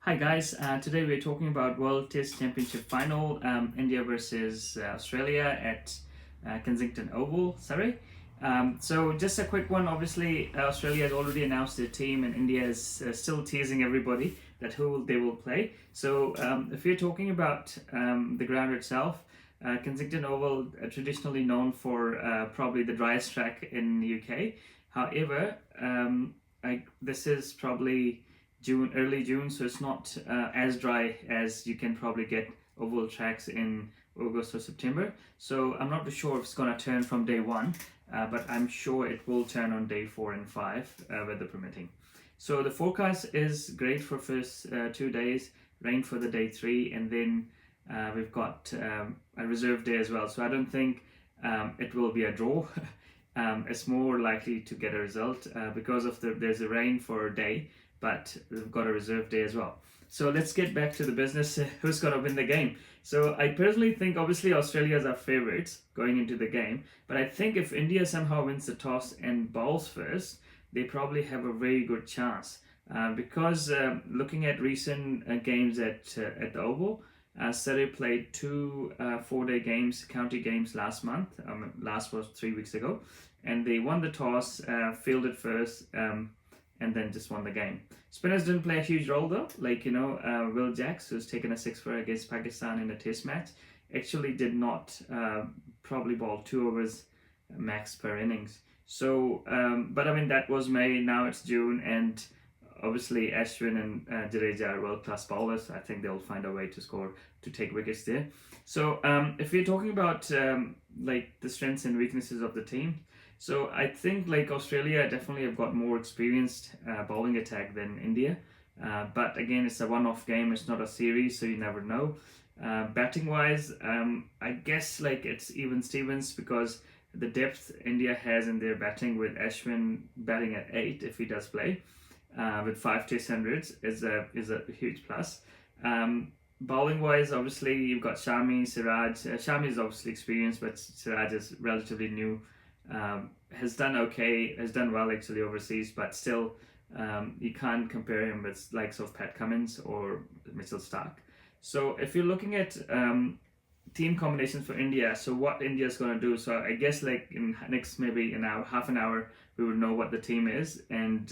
Hi guys, today we're talking about World Test Championship final, India versus Australia at Kensington Oval, Surrey. So just a quick one, obviously Australia has already announced their team and India is still teasing everybody that who they will play. So if you're talking about the ground itself, Kensington Oval traditionally known for probably the driest track in the UK. However, this is probably early June, so it's not as dry as you can probably get oval tracks in August or September. So I'm not sure if it's gonna turn from day one, but I'm sure it will turn on day 4 and 5, weather permitting. So the forecast is great for first 2 days, rain for the day 3, and then we've got a reserve day as well. So I don't think it will be a draw. It's more likely to get a result because of there's a rain for a day, but we've got a reserve day as well. So let's get back to the business. Who's going to win the game? So I personally think obviously Australia is our favourites going into the game, but I think if India somehow wins the toss and bowls first, they probably have a very good chance. Because looking at recent games at the Oval, Surrey played two 4-day games, county games last month. Last was 3 weeks ago, and they won the toss, fielded first, and then just won the game. Spinners didn't play a huge role though, like Will Jacks, who's taken a 6 for against Pakistan in a test match, actually did not probably bowl 2 overs max per innings. So, but I mean that was May, now it's June, and obviously Ashwin and Jadeja are world-class bowlers. I think they'll find a way to score, to take wickets there. So if we're talking about like the strengths and weaknesses of the team, so I think like Australia definitely have got more experienced bowling attack than India. But again, it's a one-off game. It's not a series, so you never know. Batting-wise, I guess like it's even Stevens because the depth India has in their batting with Ashwin batting at 8 if he does play, with 5 test hundreds is a huge plus. Bowling-wise, obviously you've got Shami, Siraj. Shami is obviously experienced, but Siraj is relatively new. Has done okay, has done well actually overseas, but still you can't compare him with likes of Pat Cummins or Mitchell Starc. So if you're looking at team combinations for India, so what India is going to do, so I guess like in next maybe an hour, half an hour, we will know what the team is and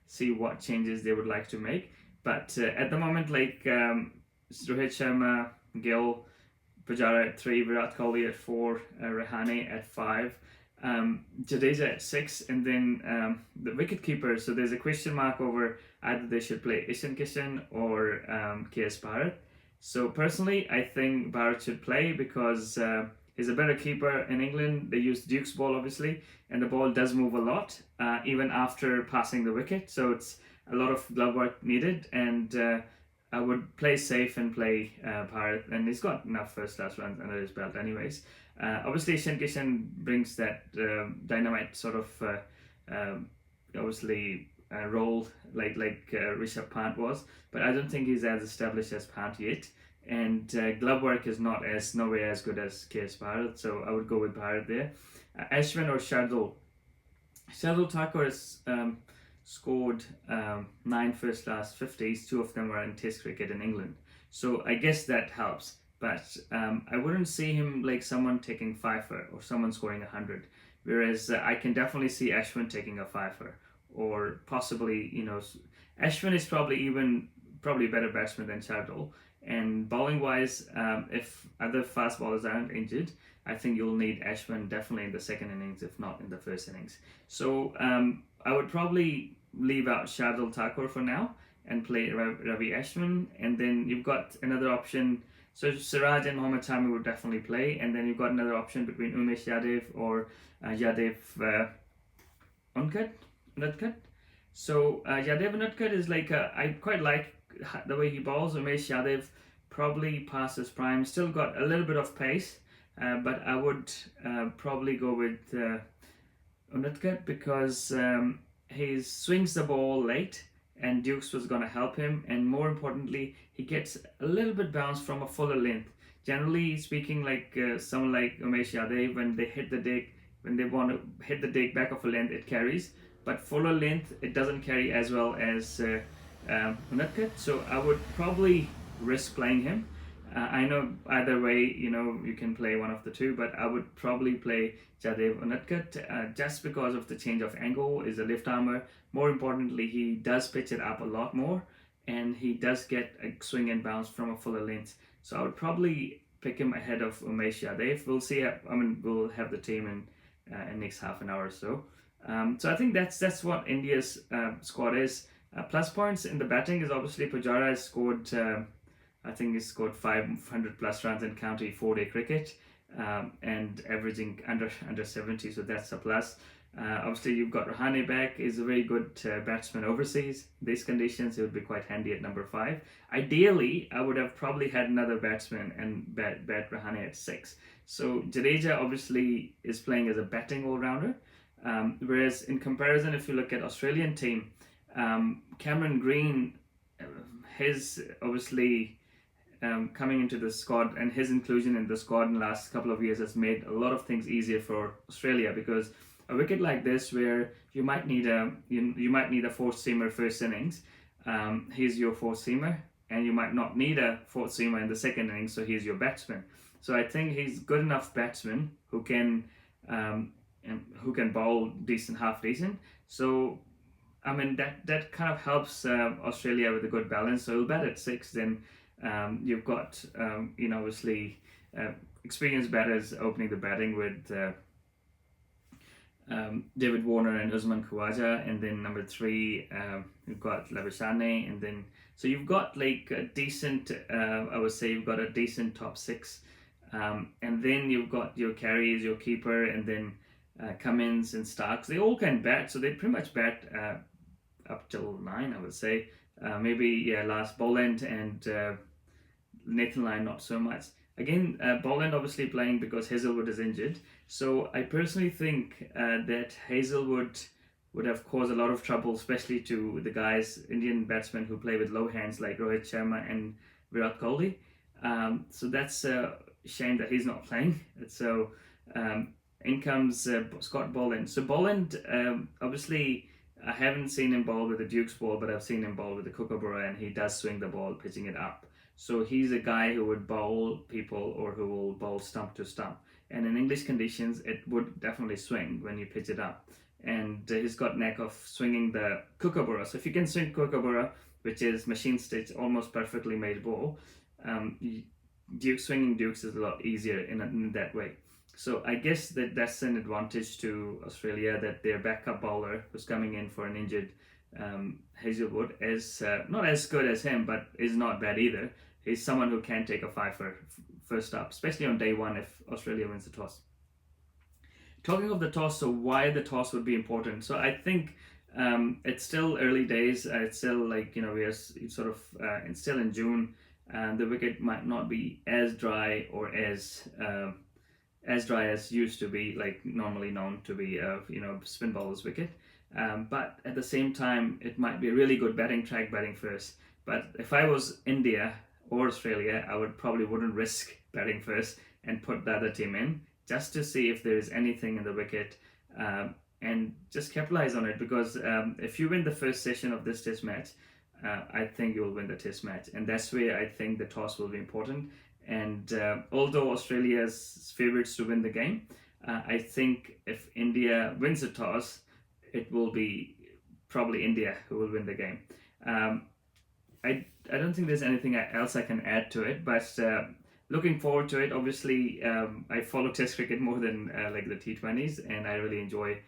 see what changes they would like to make. But at the moment, like Rohit Sharma, Gill, Pujara at 3, Virat Kohli at 4, Rahane at 5, Jadeja at 6, and then the wicketkeeper. So there's a question mark over either they should play Ishan Kishan or KS Bharat. So personally, I think Bharat should play because he's a better keeper. In England, they use Duke's ball obviously, and the ball does move a lot even after passing the wicket. So it's a lot of glove work needed, and I would play safe and play Bharat, and he's got enough first class runs under his belt anyways. Obviously Ishan Kishan brings that dynamite sort of obviously role like Rishabh Pant was, but I don't think he's as established as Pant yet, and glove work is nowhere as good as KS Bharat, so I would go with Bharat there. Ashwin or Shardul Thakur has scored 9 first class 50s, 2 of them were in test cricket in England, so I guess that helps. But I wouldn't see him like someone taking 5-er or someone scoring 100. Whereas I can definitely see Ashwin taking a 5-er, or possibly, Ashwin is probably a better batsman than Shardul. And bowling wise, if other fast bowlers aren't injured, I think you'll need Ashwin definitely in the second innings, if not in the first innings. So I would probably leave out Shardul Thakur for now and play Ravi Ashwin, and then you've got another option. So Siraj and Mohammad Shami would definitely play, and then you've got another option between Umesh Yadav or Yadav Unadkat. So Yadav Unadkat is like I quite like the way he bowls. Umesh Yadav probably past his prime, still got a little bit of pace, but I would probably go with Unadkat because he swings the ball late, and Dukes was going to help him, and more importantly, he gets a little bit bounce from a fuller length. Generally speaking, like someone like Umesh Yadav, when they hit the deck, when they want to hit the deck back of a length, it carries, but fuller length, it doesn't carry as well as Unatkat, so I would probably risk playing him. I know either way, you can play one of the two, but I would probably play Jadev Unatkat just because of the change of angle, is a lift armor. More importantly, he does pitch it up a lot more, and he does get a swing and bounce from a fuller length. So I would probably pick him ahead of Umesh Yadav. We'll see. We'll have the team in next half an hour or so. So I think that's what India's squad is. Plus points in the batting is obviously Pujara has scored. I think he's scored 500 plus runs in county 4-day cricket, and averaging under 70. So that's a plus. Obviously, you've got Rahane back. Is a very good batsman overseas. These conditions, it would be quite handy at number 5. Ideally, I would have probably had another batsman and bat Rahane at 6. So Jadeja obviously is playing as a batting all-rounder. Whereas in comparison, if you look at Australian team, Cameron Green, his obviously coming into the squad and his inclusion in the squad in the last couple of years has made a lot of things easier for Australia, because a wicket like this where you might need you might need a fourth seamer first innings, he's your fourth seamer, and you might not need a fourth seamer in the second innings, so he's your batsman. So I think he's good enough batsman who can bowl decent, half decent. So I mean that kind of helps Australia with a good balance. So he'll bat at 6. Then you've got obviously experienced batters opening the batting with David Warner and Usman Khawaja, and then number 3 you've got Labuschagne, and then so you've got like a decent I would say you've got a decent top 6, and then you've got your Carey as your keeper, and then Cummins and Starks. They all can bat, so they pretty much bat up till 9, I would say. Maybe last Boland and Nathan Lyon not so much. Again, Boland obviously playing because Hazelwood is injured. So I personally think that Hazelwood would have caused a lot of trouble, especially to the guys, Indian batsmen who play with low hands like Rohit Sharma and Virat Kohli. So that's a shame that he's not playing. So in comes Scott Boland. So Boland, obviously, I haven't seen him bowl with the Duke's ball, but I've seen him bowl with the Kookaburra, and he does swing the ball, pitching it up. So he's a guy who would bowl people or who will bowl stump to stump. And in English conditions, it would definitely swing when you pitch it up. And he's got knack of swinging the Kookaburra. So if you can swing Kookaburra, which is machine stitch, almost perfectly made ball, swinging Dukes is a lot easier in that way. So I guess that's an advantage to Australia, that their backup bowler who's coming in for an injured Hazelwood is not as good as him, but is not bad either. He's someone who can take a 5 for first up, especially on day 1 if Australia wins the toss. Talking of the toss, so why the toss would be important? So I think it's still early days. It's still like, we are sort of still in June, and the wicket might not be as dry or as dry as used to be, like normally known to be spin bowler's wicket. But at the same time, it might be a really good batting track, batting first. But if I was India or Australia, I wouldn't risk batting first and put the other team in, just to see if there is anything in the wicket, and just capitalize on it. Because if you win the first session of this test match, I think you'll win the test match, and that's where I think the toss will be important. And although Australia is favourites to win the game, I think if India wins the toss, it will be probably India who will win the game. I don't think there's anything else I can add to it, but looking forward to it. Obviously, I follow Test cricket more than like the T20s, and I really enjoy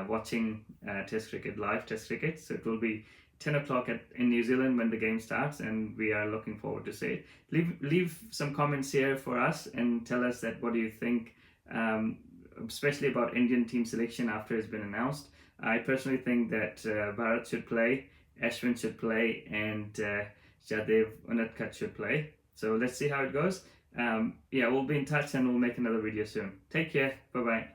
watching Test cricket, live Test cricket. So it will be 10 o'clock in New Zealand when the game starts, and we are looking forward to see it. Leave some comments here for us and tell us that what do you think, especially about Indian team selection after it's been announced. I personally think that Bharat should play, Ashwin should play, and Jadev Unatkat should play. So let's see how it goes. We'll be in touch, and we'll make another video soon. Take care. Bye-bye.